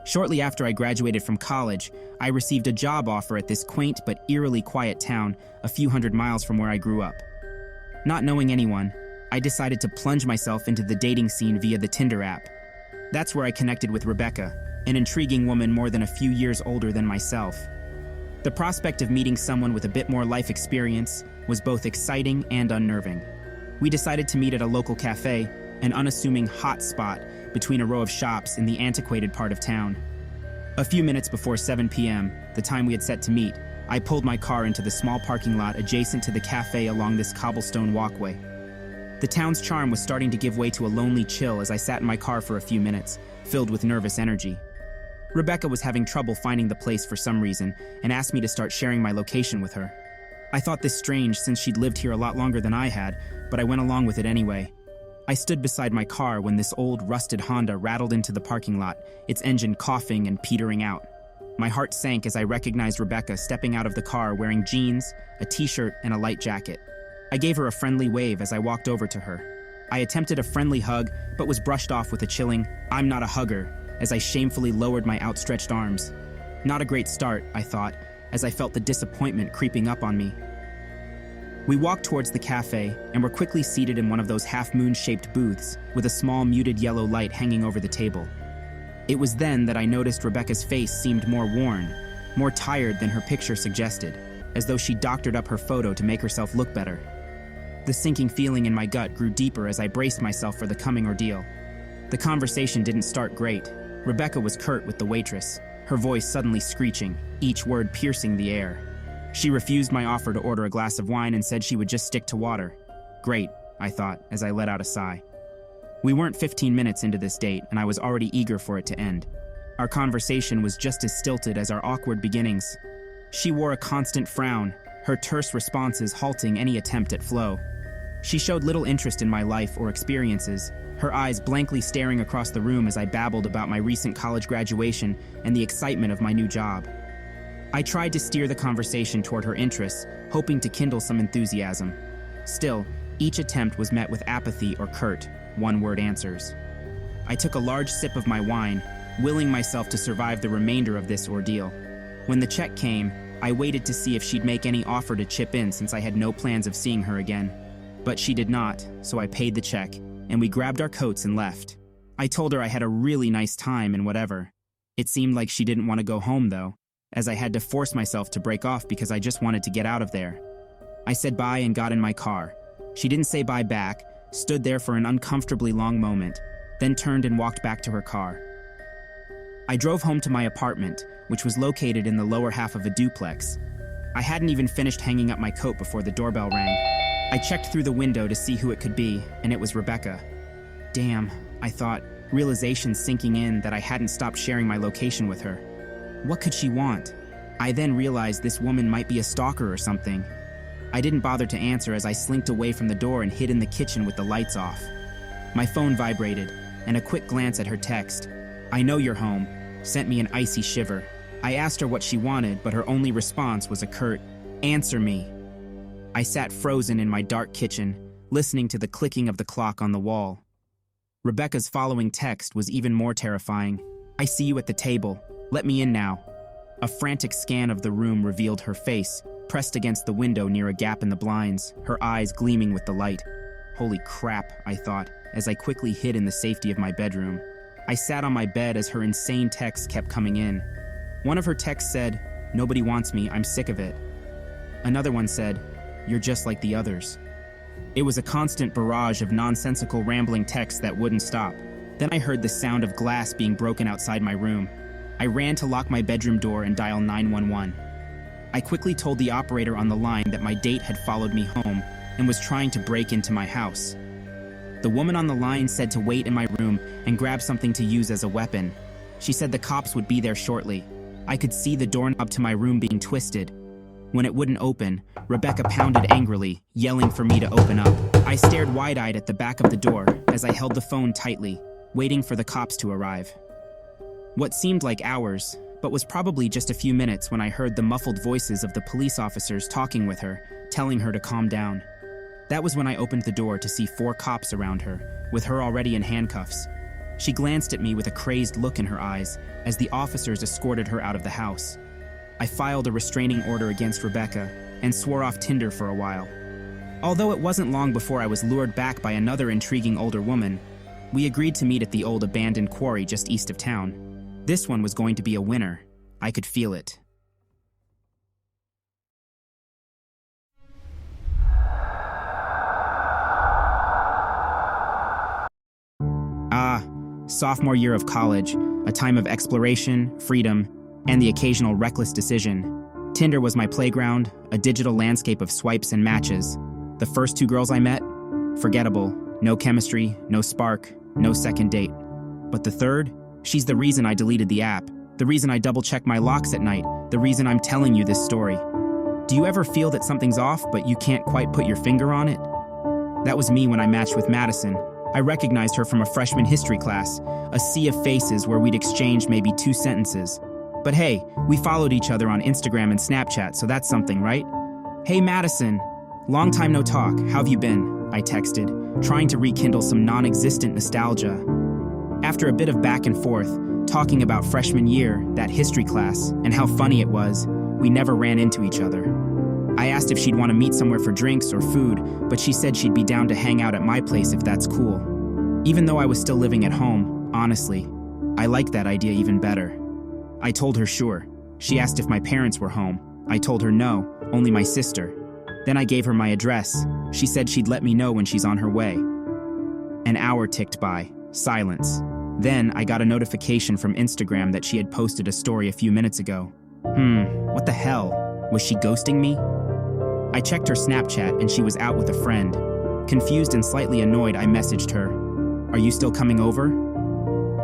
Shortly after I graduated from college, I received a job offer at this quaint but eerily quiet town a few hundred miles from where I grew up. Not knowing anyone, I decided to plunge myself into the dating scene via the Tinder app. That's where I connected with Rebecca, an intriguing woman more than a few years older than myself. The prospect of meeting someone with a bit more life experience was both exciting and unnerving. We decided to meet at a local cafe, an unassuming hot spot between a row of shops in the antiquated part of town. A few minutes before 7 p.m., the time we had set to meet, I pulled my car into the small parking lot adjacent to the cafe along this cobblestone walkway. The town's charm was starting to give way to a lonely chill as I sat in my car for a few minutes, filled with nervous energy. Rebecca was having trouble finding the place for some reason and asked me to start sharing my location with her. I thought this strange since she'd lived here a lot longer than I had, but I went along with it anyway. I stood beside my car when this old, rusted Honda rattled into the parking lot, its engine coughing and petering out. My heart sank as I recognized Rebecca stepping out of the car wearing jeans, a t-shirt, and a light jacket. I gave her a friendly wave as I walked over to her. I attempted a friendly hug, but was brushed off with a chilling, "I'm not a hugger," as I shamefully lowered my outstretched arms. Not a great start, I thought, as I felt the disappointment creeping up on me. We walked towards the cafe and were quickly seated in one of those half-moon-shaped booths with a small muted yellow light hanging over the table. It was then that I noticed Rebecca's face seemed more worn, more tired than her picture suggested, as though she doctored up her photo to make herself look better. The sinking feeling in my gut grew deeper as I braced myself for the coming ordeal. The conversation didn't start great. Rebecca was curt with the waitress, her voice suddenly screeching, each word piercing the air. She refused my offer to order a glass of wine and said she would just stick to water. Great, I thought, as I let out a sigh. We weren't 15 minutes into this date, and I was already eager for it to end. Our conversation was just as stilted as our awkward beginnings. She wore a constant frown, her terse responses halting any attempt at flow. She showed little interest in my life or experiences, her eyes blankly staring across the room as I babbled about my recent college graduation and the excitement of my new job. I tried to steer the conversation toward her interests, hoping to kindle some enthusiasm. Still, each attempt was met with apathy or curt, one-word answers. I took a large sip of my wine, willing myself to survive the remainder of this ordeal. When the check came, I waited to see if she'd make any offer to chip in since I had no plans of seeing her again. But she did not, so I paid the check, and we grabbed our coats and left. I told her I had a really nice time and whatever. It seemed like she didn't want to go home, though, as I had to force myself to break off because I just wanted to get out of there. I said bye and got in my car. She didn't say bye back, stood there for an uncomfortably long moment, then turned and walked back to her car. I drove home to my apartment, which was located in the lower half of a duplex. I hadn't even finished hanging up my coat before the doorbell rang. I checked through the window to see who it could be, and it was Rebecca. Damn, I thought, realization sinking in that I hadn't stopped sharing my location with her. What could she want? I then realized this woman might be a stalker or something. I didn't bother to answer as I slinked away from the door and hid in the kitchen with the lights off. My phone vibrated, and a quick glance at her text, "I know you're home," sent me an icy shiver. I asked her what she wanted, but her only response was a curt, "Answer me." I sat frozen in my dark kitchen, listening to the clicking of the clock on the wall. Rebecca's following text was even more terrifying. "I see you at the table. Let me in now." A frantic scan of the room revealed her face, pressed against the window near a gap in the blinds, her eyes gleaming with the light. Holy crap, I thought, as I quickly hid in the safety of my bedroom. I sat on my bed as her insane texts kept coming in. One of her texts said, "Nobody wants me, I'm sick of it." Another one said, "You're just like the others." It was a constant barrage of nonsensical rambling texts that wouldn't stop. Then I heard the sound of glass being broken outside my room. I ran to lock my bedroom door and dial 911. I quickly told the operator on the line that my date had followed me home and was trying to break into my house. The woman on the line said to wait in my room and grab something to use as a weapon. She said the cops would be there shortly. I could see the doorknob to my room being twisted. When it wouldn't open, Rebecca pounded angrily, yelling for me to open up. I stared wide-eyed at the back of the door as I held the phone tightly, waiting for the cops to arrive. What seemed like hours but was probably just a few minutes when I heard the muffled voices of the police officers talking with her, telling her to calm down. That was when I opened the door to see 4 cops around her, with her already in handcuffs. She glanced at me with a crazed look in her eyes as the officers escorted her out of the house. I filed a restraining order against Rebecca and swore off Tinder for a while. Although it wasn't long before I was lured back by another intriguing older woman, we agreed to meet at the old abandoned quarry just east of town. This one was going to be a winner. I could feel it. Sophomore year of college, a time of exploration, freedom, and the occasional reckless decision. Tinder was my playground, a digital landscape of swipes and matches. The first 2 girls I met? Forgettable. No chemistry, no spark, no second date. But the third? She's the reason I deleted the app, the reason I double-check my locks at night, the reason I'm telling you this story. Do you ever feel that something's off, but you can't quite put your finger on it? That was me when I matched with Madison. I recognized her from a freshman history class, a sea of faces where we'd exchanged maybe 2 sentences. But hey, we followed each other on Instagram and Snapchat, so that's something, right? Hey Madison, long time no talk, how have you been? I texted, trying to rekindle some non-existent nostalgia. After a bit of back and forth, talking about freshman year, that history class, and how funny it was, we never ran into each other. I asked if she'd want to meet somewhere for drinks or food, but she said she'd be down to hang out at my place if that's cool. Even though I was still living at home, honestly, I liked that idea even better. I told her sure. She asked if my parents were home. I told her no, only my sister. Then I gave her my address. She said she'd let me know when she's on her way. An hour ticked by. Silence. Then I got a notification from Instagram that she had posted a story a few minutes ago. What the hell? Was she ghosting me? I checked her Snapchat and she was out with a friend. Confused and slightly annoyed, I messaged her, "Are you still coming over?"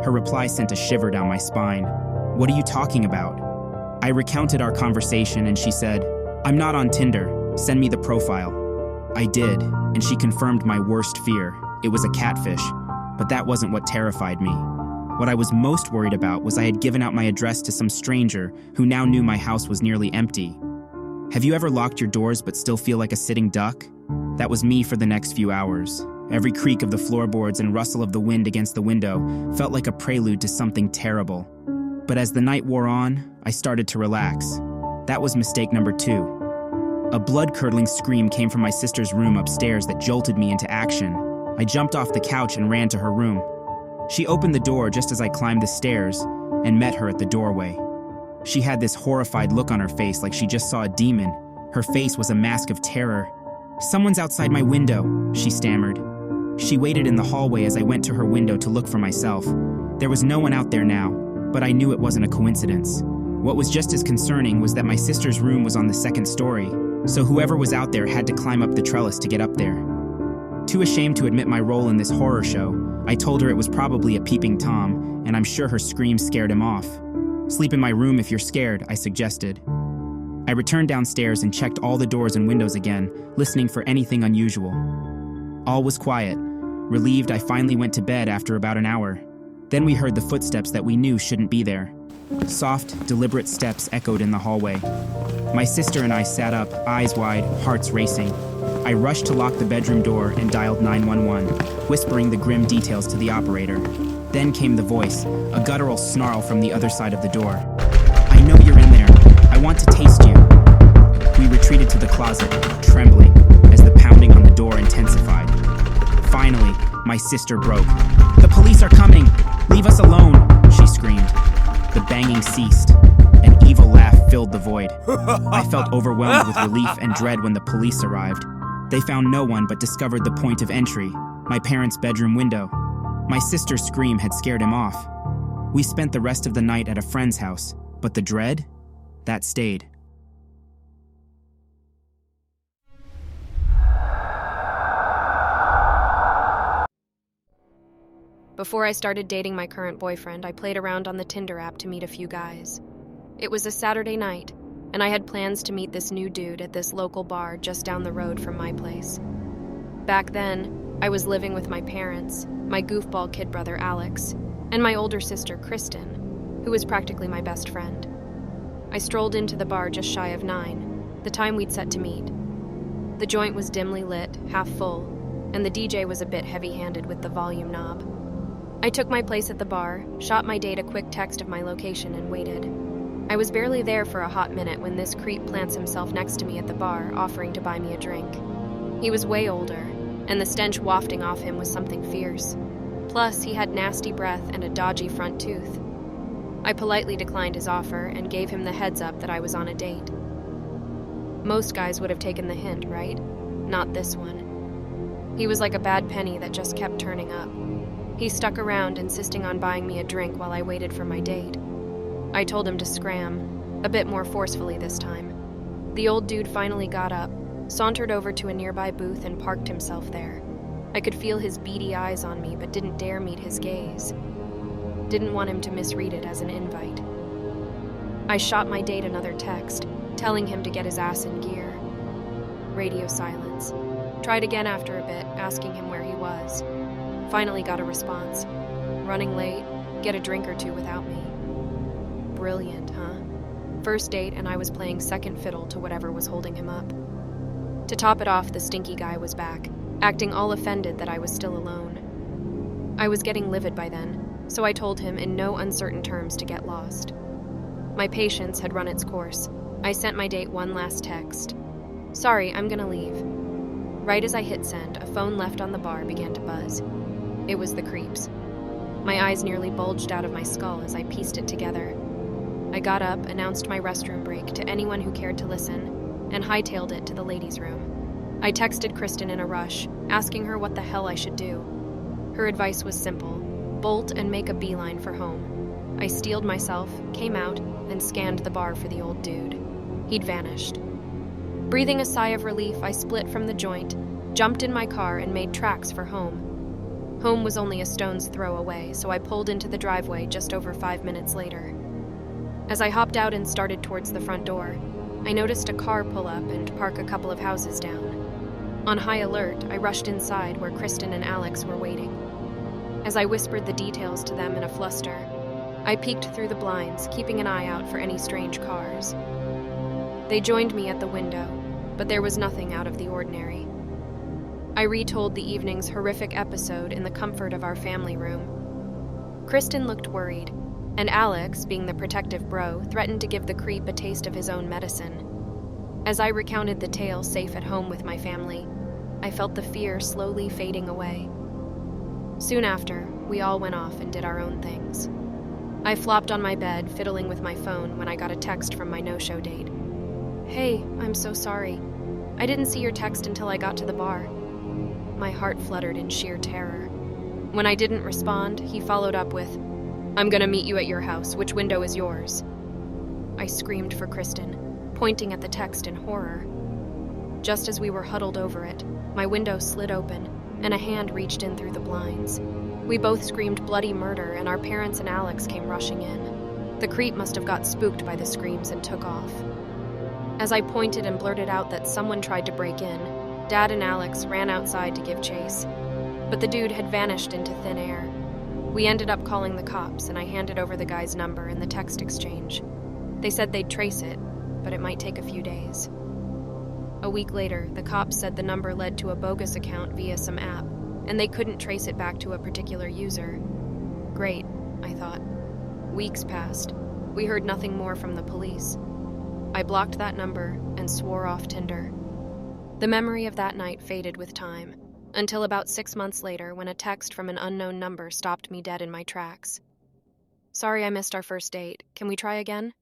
Her reply sent a shiver down my spine. "What are you talking about?" I recounted our conversation and she said, "I'm not on Tinder. Send me the profile." I did, and she confirmed my worst fear. It was a catfish, but that wasn't what terrified me. What I was most worried about was I had given out my address to some stranger who now knew my house was nearly empty. Have you ever locked your doors but still feel like a sitting duck? That was me for the next few hours. Every creak of the floorboards and rustle of the wind against the window felt like a prelude to something terrible. But as the night wore on, I started to relax. That was mistake number 2. A blood-curdling scream came from my sister's room upstairs that jolted me into action. I jumped off the couch and ran to her room. She opened the door just as I climbed the stairs and met her at the doorway. She had this horrified look on her face like she just saw a demon. Her face was a mask of terror. "Someone's outside my window," she stammered. She waited in the hallway as I went to her window to look for myself. There was no one out there now, but I knew it wasn't a coincidence. What was just as concerning was that my sister's room was on the 2nd story, so whoever was out there had to climb up the trellis to get up there. Too ashamed to admit my role in this horror show, I told her it was probably a peeping Tom, and I'm sure her screams scared him off. "Sleep in my room if you're scared," I suggested. I returned downstairs and checked all the doors and windows again, listening for anything unusual. All was quiet. Relieved, I finally went to bed after about an hour. Then we heard the footsteps that we knew shouldn't be there. Soft, deliberate steps echoed in the hallway. My sister and I sat up, eyes wide, hearts racing. I rushed to lock the bedroom door and dialed 911, whispering the grim details to the operator. Then came the voice, a guttural snarl from the other side of the door. "I know you're in there. I want to taste you." We retreated to the closet, trembling, as the pounding on the door intensified. Finally, my sister broke. "The police are coming! Leave us alone!" she screamed. The banging ceased. An evil laugh filled the void. I felt overwhelmed with relief and dread when the police arrived. They found no one but discovered the point of entry, my parents' bedroom window. My sister's scream had scared him off. We spent the rest of the night at a friend's house, but the dread? That stayed. Before I started dating my current boyfriend, I played around on the Tinder app to meet a few guys. It was a Saturday night, and I had plans to meet this new dude at this local bar just down the road from my place. Back then, I was living with my parents, my goofball kid brother Alex, and my older sister Kristen, who was practically my best friend. I strolled into the bar just shy of 9, the time we'd set to meet. The joint was dimly lit, half full, and the DJ was a bit heavy-handed with the volume knob. I took my place at the bar, shot my date a quick text of my location, and waited. I was barely there for a hot minute when this creep plants himself next to me at the bar, offering to buy me a drink. He was way older, and the stench wafting off him was something fierce. Plus, he had nasty breath and a dodgy front tooth. I politely declined his offer and gave him the heads up that I was on a date. Most guys would have taken the hint, right? Not this one. He was like a bad penny that just kept turning up. He stuck around, insisting on buying me a drink while I waited for my date. I told him to scram, a bit more forcefully this time. The old dude finally got up, sauntered over to a nearby booth, and parked himself there. I could feel his beady eyes on me, but didn't dare meet his gaze. Didn't want him to misread it as an invite. I shot my date another text, telling him to get his ass in gear. Radio silence. Tried again after a bit, asking him where he was. Finally got a response. Running late, get a drink or two without me. Brilliant, huh? First date, and I was playing second fiddle to whatever was holding him up. To top it off, the stinky guy was back, acting all offended that I was still alone. I was getting livid by then, so I told him in no uncertain terms to get lost. My patience had run its course. I sent my date one last text. Sorry, I'm gonna leave. Right as I hit send, a phone left on the bar began to buzz. It was the creeps. My eyes nearly bulged out of my skull as I pieced it together. I got up, announced my restroom break to anyone who cared to listen, and hightailed it to the ladies' room. I texted Kristen in a rush, asking her what the hell I should do. Her advice was simple: bolt and make a beeline for home. I steeled myself, came out, and scanned the bar for the old dude. He'd vanished. Breathing a sigh of relief, I split from the joint, jumped in my car, and made tracks for home. Home was only a stone's throw away, so I pulled into the driveway just over 5 minutes later. As I hopped out and started towards the front door, I noticed a car pull up and park a couple of houses down. On high alert, I rushed inside where Kristen and Alex were waiting. As I whispered the details to them in a fluster, I peeked through the blinds, keeping an eye out for any strange cars. They joined me at the window, but there was nothing out of the ordinary. I retold the evening's horrific episode in the comfort of our family room. Kristen looked worried, and Alex, being the protective bro, threatened to give the creep a taste of his own medicine. As I recounted the tale safe at home with my family, I felt the fear slowly fading away. Soon after, we all went off and did our own things. I flopped on my bed, fiddling with my phone, when I got a text from my no-show date. Hey, I'm so sorry. I didn't see your text until I got to the bar. My heart fluttered in sheer terror. When I didn't respond, he followed up with, I'm gonna meet you at your house. Which window is yours? I screamed for Kristen, pointing at the text in horror. Just as we were huddled over it, my window slid open, and a hand reached in through the blinds. We both screamed bloody murder, and our parents and Alex came rushing in. The creep must have got spooked by the screams and took off. As I pointed and blurted out that someone tried to break in, Dad and Alex ran outside to give chase. But the dude had vanished into thin air. We ended up calling the cops, and I handed over the guy's number in the text exchange. They said they'd trace it, but it might take a few days. A week later, the cops said the number led to a bogus account via some app, and they couldn't trace it back to a particular user. Great, I thought. Weeks passed. We heard nothing more from the police. I blocked that number and swore off Tinder. The memory of that night faded with time, until about 6 months later when a text from an unknown number stopped me dead in my tracks. Sorry I missed our first date. Can we try again?